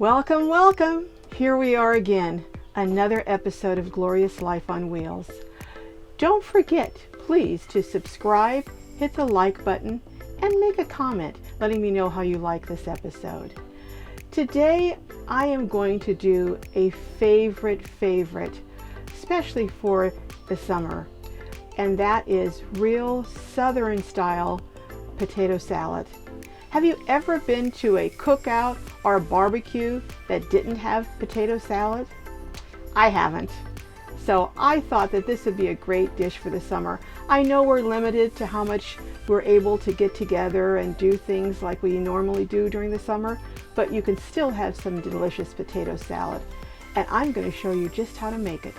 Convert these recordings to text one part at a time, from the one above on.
Welcome, welcome! Here we are again, another episode of Glorious Life on Wheels. Don't forget, please, to subscribe, hit the like button, and make a comment letting me know how you like this episode. Today, I am going to do a favorite, especially for the summer, and that is real Southern style potato salad. Have you ever been to a cookout or a barbecue that didn't have potato salad? I haven't. So I thought that this would be a great dish for the summer. I know we're limited to how much we're able to get together and do things like we normally do during the summer, but you can still have some delicious potato salad. And I'm going to show you just how to make it.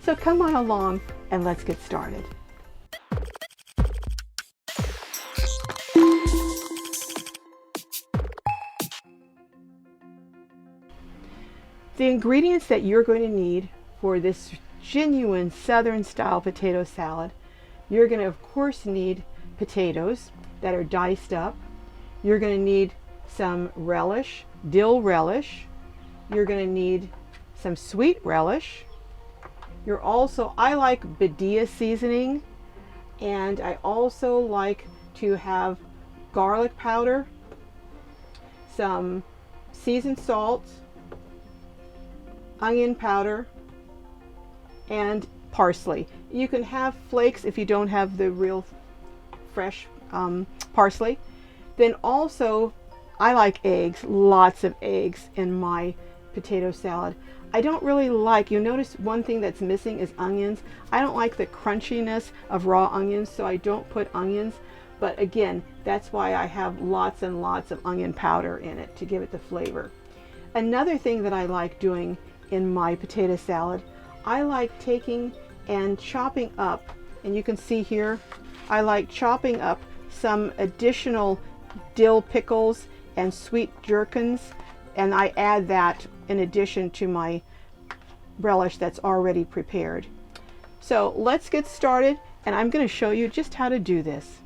So come on along and let's get started. The ingredients that you're going to need for this genuine Southern style potato salad, you're going to of course need potatoes that are diced up. You're going to need some relish, dill relish. You're going to need some sweet relish. I like Badia seasoning, and I also like to have garlic powder, some seasoned salt, onion powder, and parsley. You can have flakes if you don't have the real fresh parsley. Then also, I like eggs, lots of eggs in my potato salad. I don't really like, you notice one thing that's missing is onions. I don't like the crunchiness of raw onions, so I don't put onions. But again, that's why I have lots and lots of onion powder in it to give it the flavor. Another thing that I like doing in my potato salad, I like taking and chopping up, and you can see here, I like chopping up some additional dill pickles and sweet gherkins, and I add that in addition to my relish that's already prepared. So let's get started, and I'm going to show you just how to do this.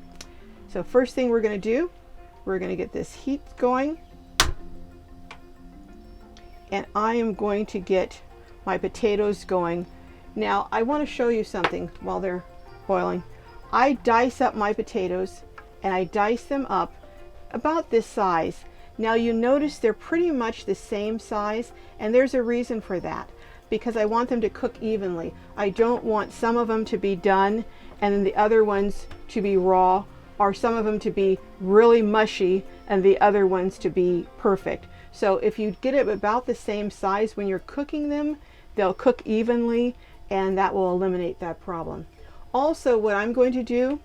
So first thing we're going to do, we're going to get this heat going, and I am going to get my potatoes going. Now I want to show you something while they're boiling. I dice up my potatoes, and I dice them up about this size. Now you notice they're pretty much the same size, and there's a reason for that, because I want them to cook evenly. I don't want some of them to be done and then the other ones to be raw, or some of them to be really mushy and the other ones to be perfect. So if you get it about the same size when you're cooking them, they'll cook evenly, and that will eliminate that problem. Also, what I'm going to do,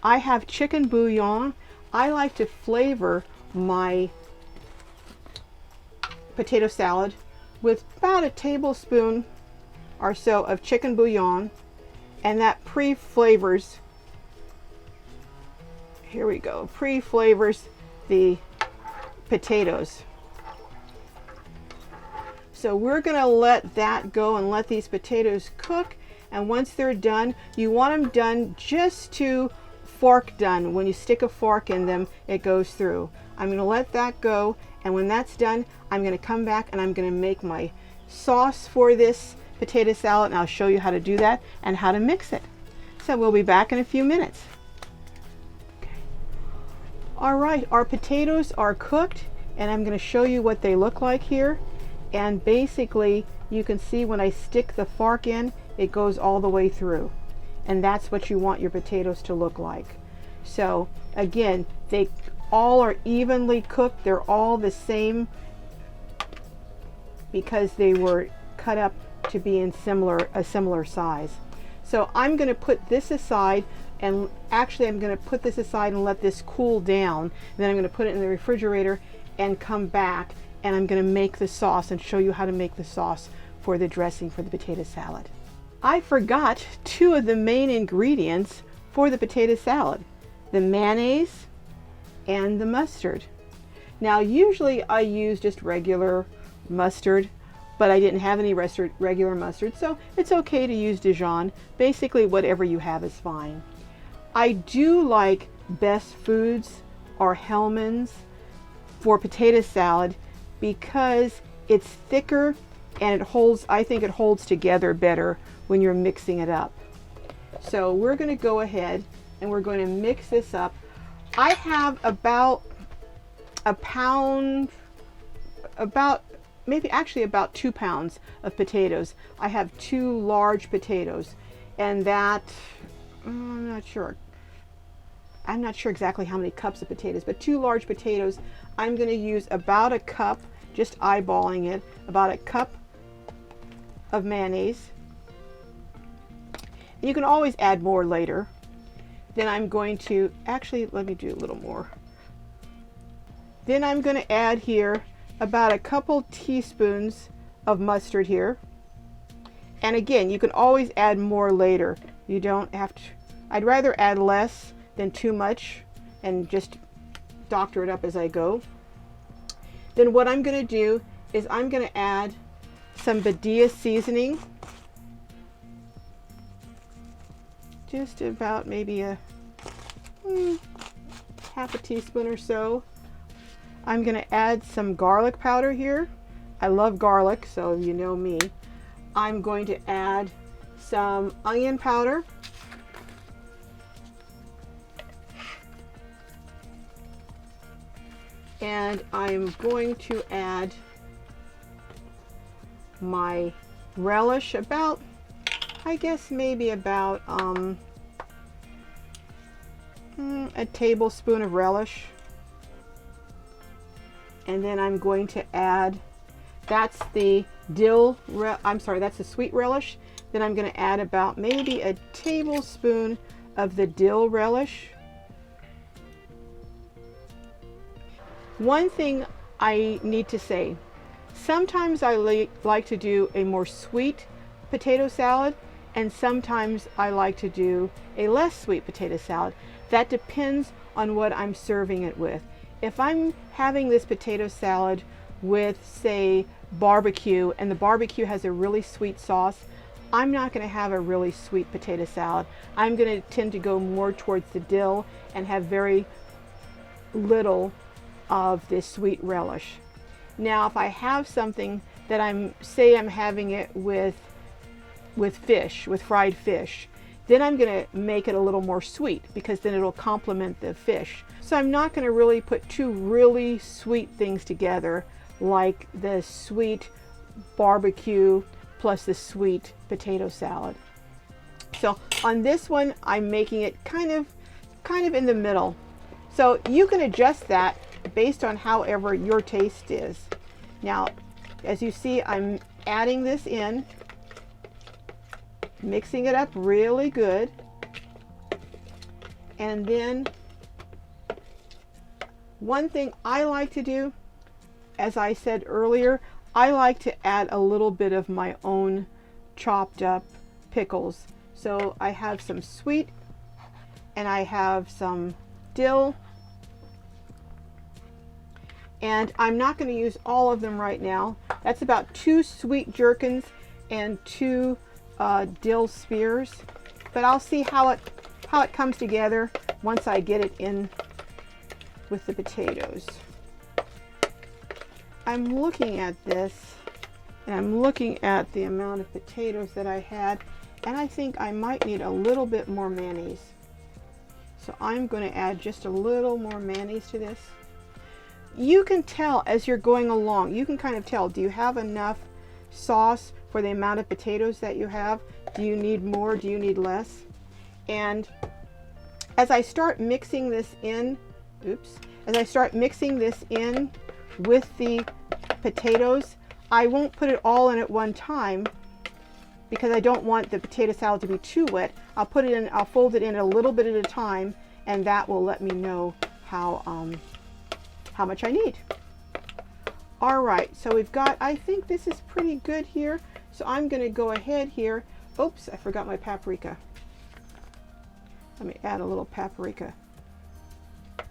I have chicken bouillon. I like to flavor my potato salad with about a tablespoon or so of chicken bouillon, and that pre-flavors, here we go, pre-flavors the potatoes. So we're going to let that go and let these potatoes cook, and once they're done, you want them done just to fork done. When you stick a fork in them, it goes through. I'm going to let that go, and when that's done, I'm going to come back and I'm going to make my sauce for this potato salad, and I'll show you how to do that and how to mix it. So we'll be back in a few minutes. Okay. All right, our potatoes are cooked, and I'm going to show you what they look like here. And basically, you can see when I stick the fork in, it goes all the way through. And that's what you want your potatoes to look like. So again, they all are evenly cooked. They're all the same because they were cut up to be in a similar size. So I'm going to put this aside, and actually I'm going to put this aside and let this cool down. And then I'm going to put it in the refrigerator and come back, and I'm going to make the sauce and show you how to make the sauce for the dressing for the potato salad. I forgot two of the main ingredients for the potato salad, the mayonnaise and the mustard. Now usually I use just regular mustard, but I didn't have any regular mustard, so it's okay to use Djon. Basically whatever you have is fine. I do like Best Foods or Hellmans for potato salad because it's thicker and it holds, I think it holds together better when you're mixing it up. So we're going to go ahead and we're going to mix this up. I have about a pound, actually about 2 pounds of potatoes. I have 2 large potatoes, and that, I'm not sure exactly how many cups of potatoes, but 2 large potatoes. I'm going to use about a cup, just eyeballing it, about a cup of mayonnaise. You can always add more later. Then I'm going to, actually, let me do a little more. Then I'm going to add here about a couple teaspoons of mustard here. And again, you can always add more later. You don't have to, I'd rather add less than too much and just doctor it up as I go. Then what I'm going to do is I'm going to add some Badia seasoning. Just about maybe a half a teaspoon or so. I'm going to add some garlic powder here. I love garlic, so you know me. I'm going to add some onion powder. And I'm going to add my relish, about, I guess maybe about a tablespoon of relish. And then I'm going to add, that's the dill, that's the sweet relish. Then I'm going to add about maybe a tablespoon of the dill relish. One thing I need to say, sometimes I like to do a more sweet potato salad, and sometimes I like to do a less sweet potato salad. That depends on what I'm serving it with. If I'm having this potato salad with, say, barbecue, and the barbecue has a really sweet sauce, I'm not going to have a really sweet potato salad. I'm going to tend to go more towards the dill and have very little of this sweet relish. Now, if I have something that I'm having it with fish, with fried fish, then I'm going to make it a little more sweet, because then it'll complement the fish. So I'm not going to really put 2 really sweet things together, like the sweet barbecue plus the sweet potato salad. So on this one, I'm making it kind of in the middle. So you can adjust that based on however your taste is. Now, as you see, I'm adding this in, mixing it up really good. And then one thing I like to do, as I said earlier, I like to add a little bit of my own chopped up pickles. So I have some sweet, and I have some dill, and I'm not going to use all of them right now. That's about 2 sweet gherkins and 2 dill spears, but I'll see how it comes together once I get it in with the potatoes. I'm looking at this, and I'm looking at the amount of potatoes that I had, and I think I might need a little bit more mayonnaise. So I'm going to add just a little more mayonnaise to this. You can tell as you're going along, you can kind of tell, do you have enough sauce for the amount of potatoes that you have? Do you need more? Do you need less? And as I start mixing this in, with the potatoes, I won't put it all in at one time, because I don't want the potato salad to be too wet. I'll fold it in a little bit at a time, and that will let me know how much I need. All right, so we've got, I think this is pretty good here. So I'm going to go ahead here. Oops, I forgot my paprika. Let me add a little paprika. A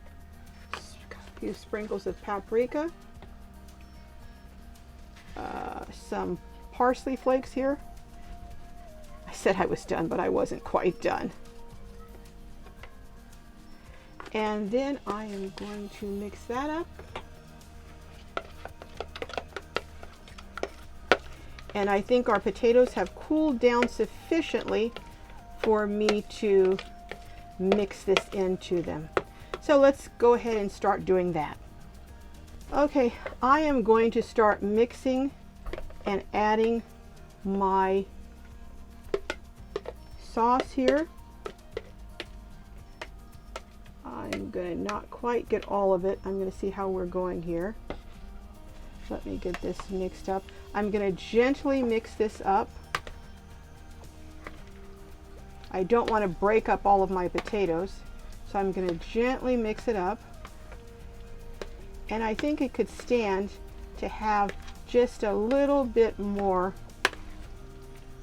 few sprinkles of paprika. Some parsley flakes here. I said I was done, but I wasn't quite done. And then I am going to mix that up. And I think our potatoes have cooled down sufficiently for me to mix this into them. So let's go ahead and start doing that. Okay, I am going to start mixing and adding my sauce here. I'm going to not quite get all of it. I'm going to see how we're going here. Let me get this mixed up. I'm going to gently mix this up. I don't want to break up all of my potatoes, so I'm going to gently mix it up. And I think it could stand to have just a little bit more.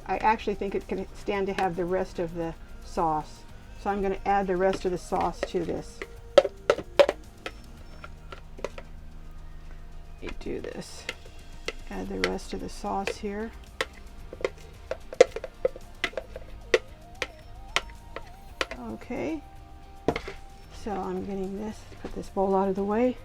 I actually think it can stand to have the rest of the sauce. So I'm going to add the rest of the sauce to this. Let me do this. Add the rest of the sauce here. Okay. So I'm getting this. Put this bowl out of the way.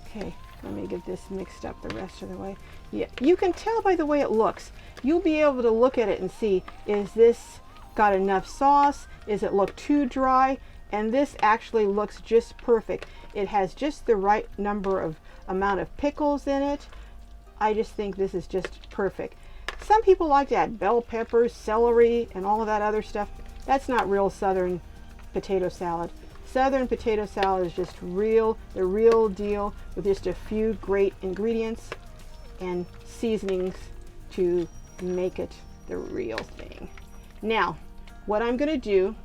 Okay, let me get this mixed up the rest of the way. Yeah, you can tell by the way it looks. You'll be able to look at it and see, is this got enough sauce? Is it look too dry? And this actually looks just perfect. It has just the right amount of pickles in it. I just think this is just perfect. Some people like to add bell peppers, celery, and all of that other stuff. That's not real Southern potato salad. Southern potato salad is just the real deal, with just a few great ingredients and seasonings to make it the real thing. Now, what I'm going to do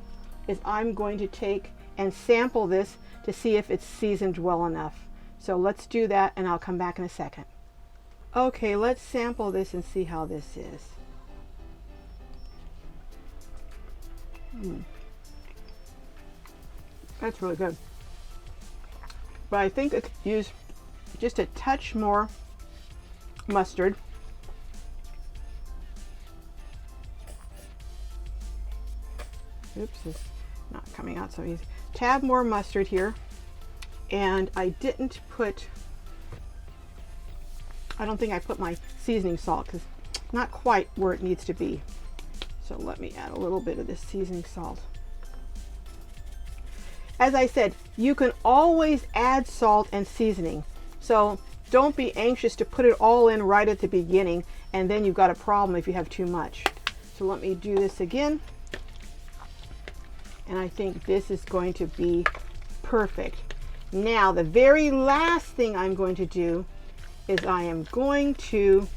is I'm going to take and sample this to see if it's seasoned well enough. So let's do that, and I'll come back in a second. Okay, let's sample this and see how this is. That's really good. But I think I could use just a touch more mustard. Oops, it's not coming out so easy. Tad more mustard here. And I don't think I put my seasoning salt because not quite where it needs to be. So let me add a little bit of this seasoning salt. As I said, you can always add salt and seasoning. So don't be anxious to put it all in right at the beginning, and then you've got a problem if you have too much. So let me do this again. And I think this is going to be perfect. Now, the very last thing I'm going to do is I am going to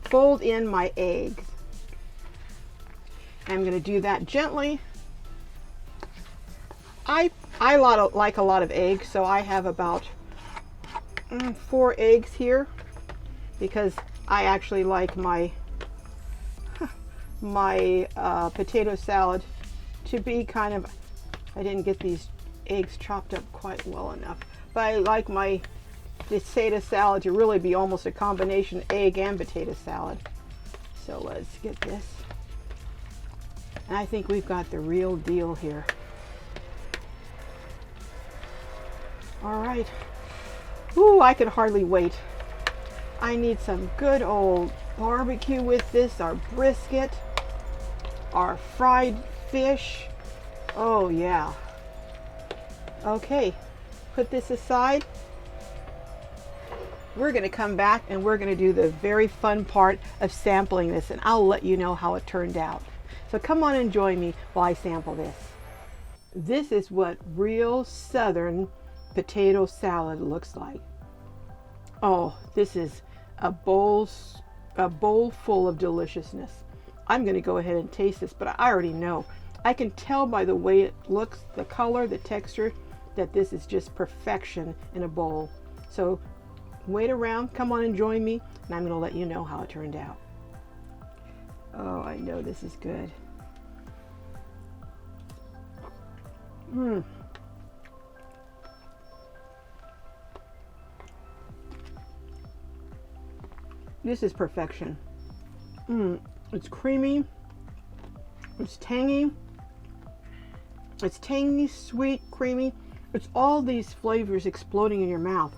fold in my eggs. I'm going to do that gently. I like a lot of eggs, so I have about 4 eggs here because I actually like my potato salad to be kind of, I didn't get these eggs chopped up quite well enough, but I like my potato salad to really be almost a combination egg and potato salad. So let's get this. And I think we've got the real deal here. All right. Ooh, I could hardly wait. I need some good old barbecue with this, our brisket, our fried fish. Oh yeah. Okay, put this aside. We're going to come back and we're going to do the very fun part of sampling this, and I'll let you know how it turned out. So come on and join me while I sample this. This is what real Southern potato salad looks like. Oh, this is a bowl full of deliciousness. I'm going to go ahead and taste this, but I already know. I can tell by the way it looks, the color, the texture, that this is just perfection in a bowl. So wait around, come on and join me, and I'm going to let you know how it turned out. Oh, I know this is good. This is perfection. It's creamy. It's tangy. It's tangy, sweet, creamy. It's all these flavors exploding in your mouth.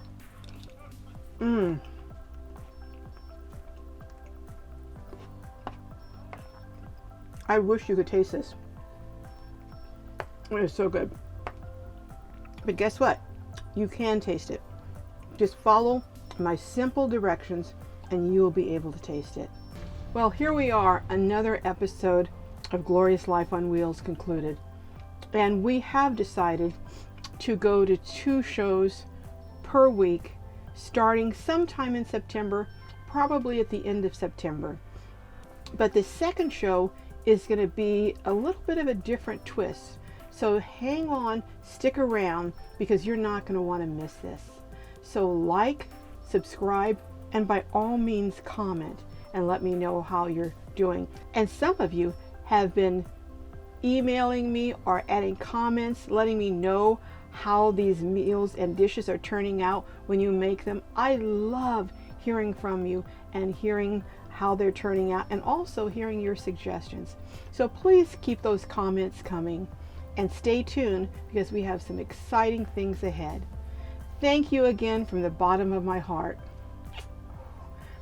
I wish you could taste this. It is so good. But guess what? You can taste it. Just follow my simple directions and you will be able to taste it. Well, here we are, another episode of Glorious Life on Wheels concluded. And we have decided to go to 2 shows per week, starting sometime in September, probably at the end of September. But the second show is going to be a little bit of a different twist. So hang on, stick around, because you're not going to want to miss this. So like, subscribe, and by all means comment and let me know how you're doing. And some of you have been emailing me or adding comments, letting me know how these meals and dishes are turning out when you make them. I love hearing from you and hearing how they're turning out, and also hearing your suggestions. So please keep those comments coming and stay tuned, because we have some exciting things ahead. Thank you again from the bottom of my heart.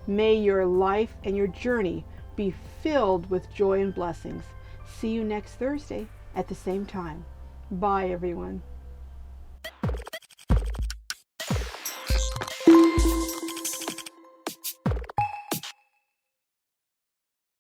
May your life and your journey be filled with joy and blessings. See you next Thursday at the same time. Bye, everyone.